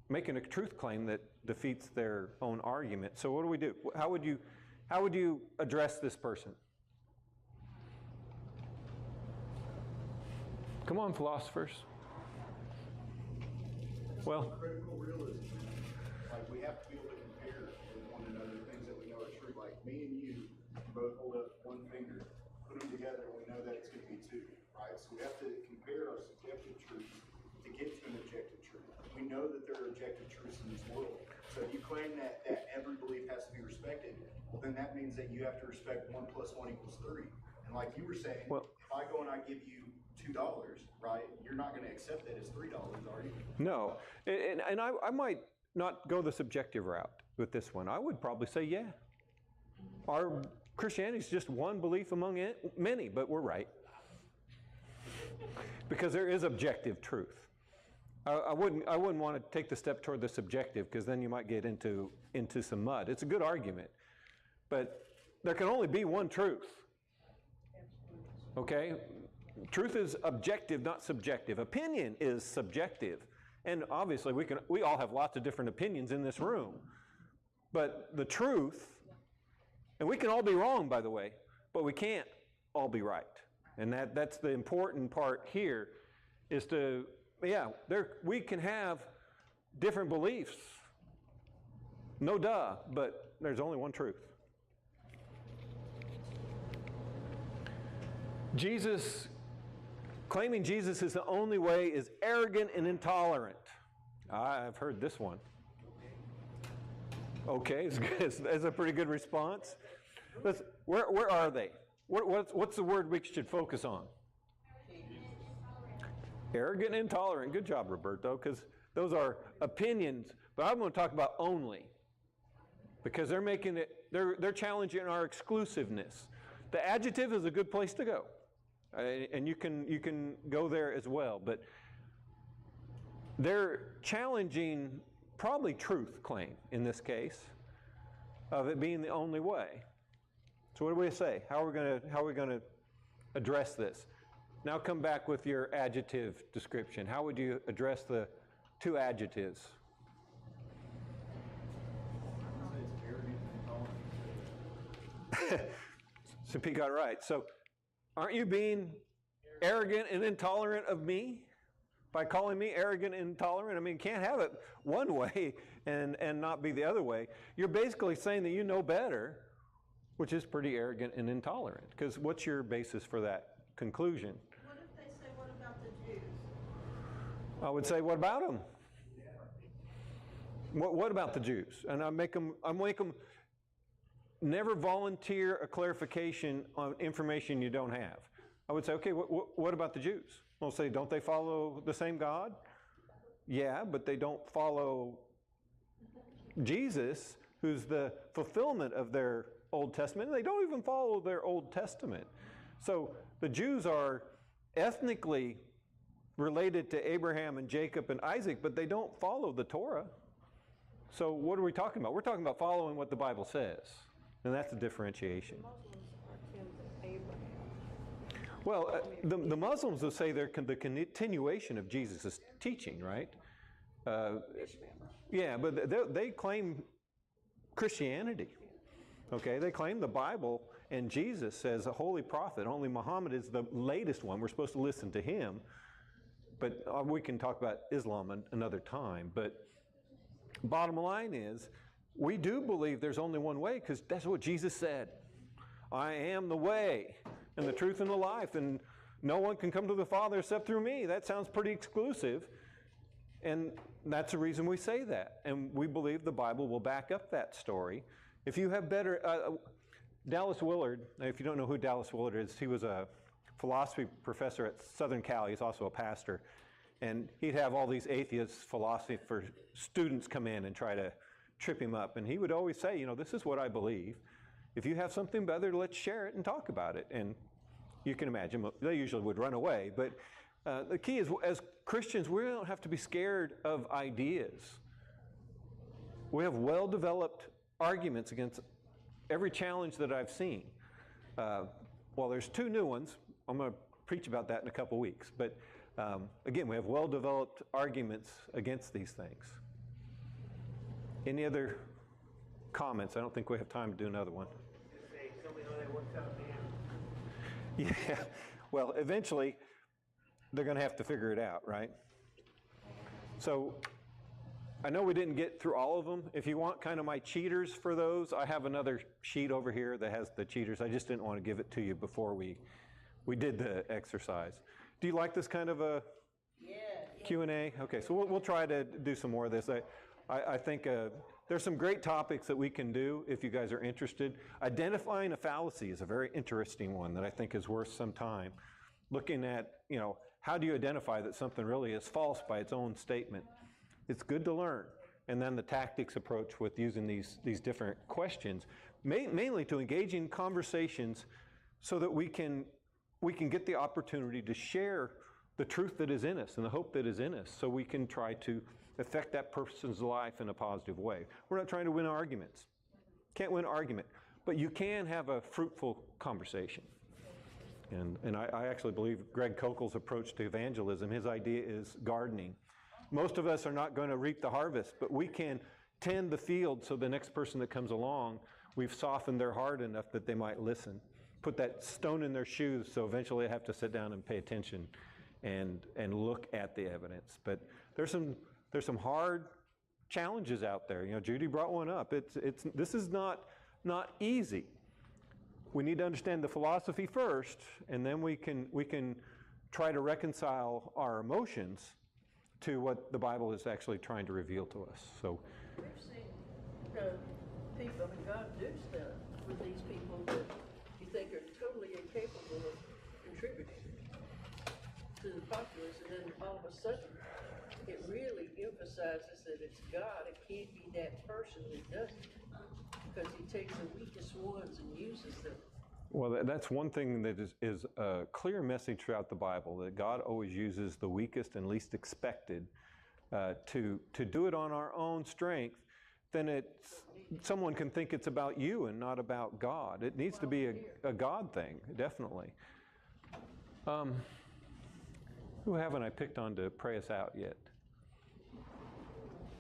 making a truth claim that defeats their own argument. So what do we do? How would you address this person? Come on, philosophers. Well, critical realism. Like we have to be able to compare with one another things that we know are true. Like me and you both hold up one finger, put them together, and we know that it's going to be two, right? So we have to compare our subjective truths to get to an objective truth. We know that there are objective truths in this world. So if you claim that every belief has to be respected, well, then that means that you have to respect 1 + 1 = 3. And like you were saying, if I go and I give you $2, right, you're not going to accept that as $3, are you? No. And I might not go the subjective route with this one. I would probably say, yeah. Our Christianity is just one belief among many, but we're right. Because there is objective truth. I wouldn't want to take the step toward the subjective because then you might get into some mud. It's a good argument. But there can only be one truth. Okay? Truth is objective, not subjective. Opinion is subjective. And obviously we all have lots of different opinions in this room. But the truth, and we can all be wrong, by the way, but we can't all be right. And that's the important part here is to, we can have different beliefs. No duh, but there's only one truth. Claiming Jesus is the only way is arrogant and intolerant. I've heard this one. Okay, it's a pretty good response. Where are they? What's the word we should focus on? Arrogant and intolerant. Good job, Roberto, because those are opinions. But I'm going to talk about only, because they're challenging our exclusiveness. The adjective is a good place to go. And you can go there as well, but they're challenging probably truth claim in this case of it being the only way. So what do we say? How are we going to address this? Now come back with your adjective description. How would you address the two adjectives? So Pete got it right. So aren't you being arrogant and intolerant of me by calling me arrogant and intolerant? I mean, you can't have it one way and not be the other way. You're basically saying that you know better, which is pretty arrogant and intolerant. Because what's your basis for that conclusion? What if they say, what about the Jews? I would say, what about them? What about the Jews? And I make them never volunteer a clarification on information you don't have. I would say, okay, what about the Jews? I'll say, don't they follow the same God? Yeah, but they don't follow Jesus, who's the fulfillment of their Old Testament. They don't even follow their Old Testament. So the Jews are ethnically related to Abraham and Jacob and Isaac, but they don't follow the Torah. So what are we talking about? We're talking about following what the Bible says. And that's the differentiation. Well, the Muslims will say they're the continuation of Jesus' teaching, right? Yeah, but they claim Christianity. Okay, they claim the Bible and Jesus as a holy prophet. Only Muhammad is the latest one. We're supposed to listen to him. but we can talk about Islam another time. But bottom line is, we do believe there's only one way because that's what Jesus said. I am the way and the truth and the life, and no one can come to the Father except through me. That sounds pretty exclusive, and that's the reason we say that. And we believe the Bible will back up that story. If you have better, Dallas Willard, if you don't know who Dallas Willard is, he was a philosophy professor at Southern Cal. He's also a pastor. And he'd have all these atheist philosophy for students come in and try to trip him up. And he would always say, this is what I believe. If you have something better, let's share it and talk about it. And you can imagine, they usually would run away. But the key is, as Christians, we don't have to be scared of ideas. We have well-developed arguments against every challenge that I've seen. Well, there's 2 new ones. I'm going to preach about that in a couple weeks. But again, we have well-developed arguments against these things. Any other comments? I don't think we have time to do another one. Just say, tell me how that works out, man. Yeah, well, eventually, they're going to have to figure it out, right? So, I know we didn't get through all of them. If you want kind of my cheaters for those, I have another sheet over here that has the cheaters. I just didn't want to give it to you before we did the exercise. Do you like this kind of a Q&A? Okay, so we'll try to do some more of this. I think there's some great topics that we can do if you guys are interested. Identifying a fallacy is a very interesting one that I think is worth some time. Looking at, how do you identify that something really is false by its own statement? It's good to learn. And then the tactics approach with using these different questions, mainly to engage in conversations so that we can get the opportunity to share the truth that is in us and the hope that is in us, so we can try to affect that person's life in a positive way. We're not trying to win arguments. Can't win an argument. But you can have a fruitful conversation. And I actually believe Greg Kokel's approach to evangelism, his idea is gardening. Most of us are not going to reap the harvest, but we can tend the field so the next person that comes along, we've softened their heart enough that they might listen. Put that stone in their shoes so eventually they have to sit down and pay attention and look at the evidence. But there's some hard challenges out there. Judy brought one up. This is not easy. We need to understand the philosophy first, and then we can try to reconcile our emotions to what the Bible is actually trying to reveal to us. So We've seen people, God do stuff with these people that you think are totally incapable of contributing to the populace, and then all of a sudden, it really emphasizes that it's God. It can't be that person that does it, because he takes the weakest ones and uses them. Well, that's one thing that is a clear message throughout the Bible, that God always uses the weakest and least expected to do it on our own strength. Then someone can think it's about you and not about God. It needs to be a God thing, definitely. Who haven't I picked on to pray us out yet?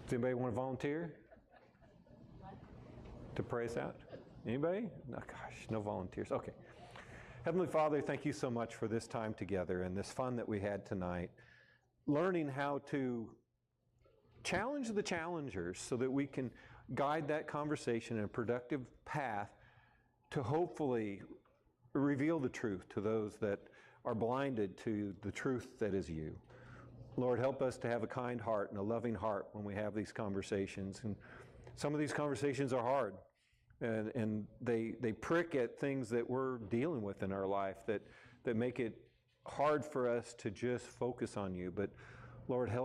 Does anybody want to volunteer to pray us out? Anybody? No, gosh, no volunteers. Okay. Heavenly Father, thank you so much for this time together and this fun that we had tonight, learning how to challenge the challengers so that we can guide that conversation in a productive path to hopefully reveal the truth to those that are blinded to the truth that is you. Lord, help us to have a kind heart and a loving heart when we have these conversations. And some of these conversations are hard. And they prick at things that we're dealing with in our life that make it hard for us to just focus on you. But Lord, help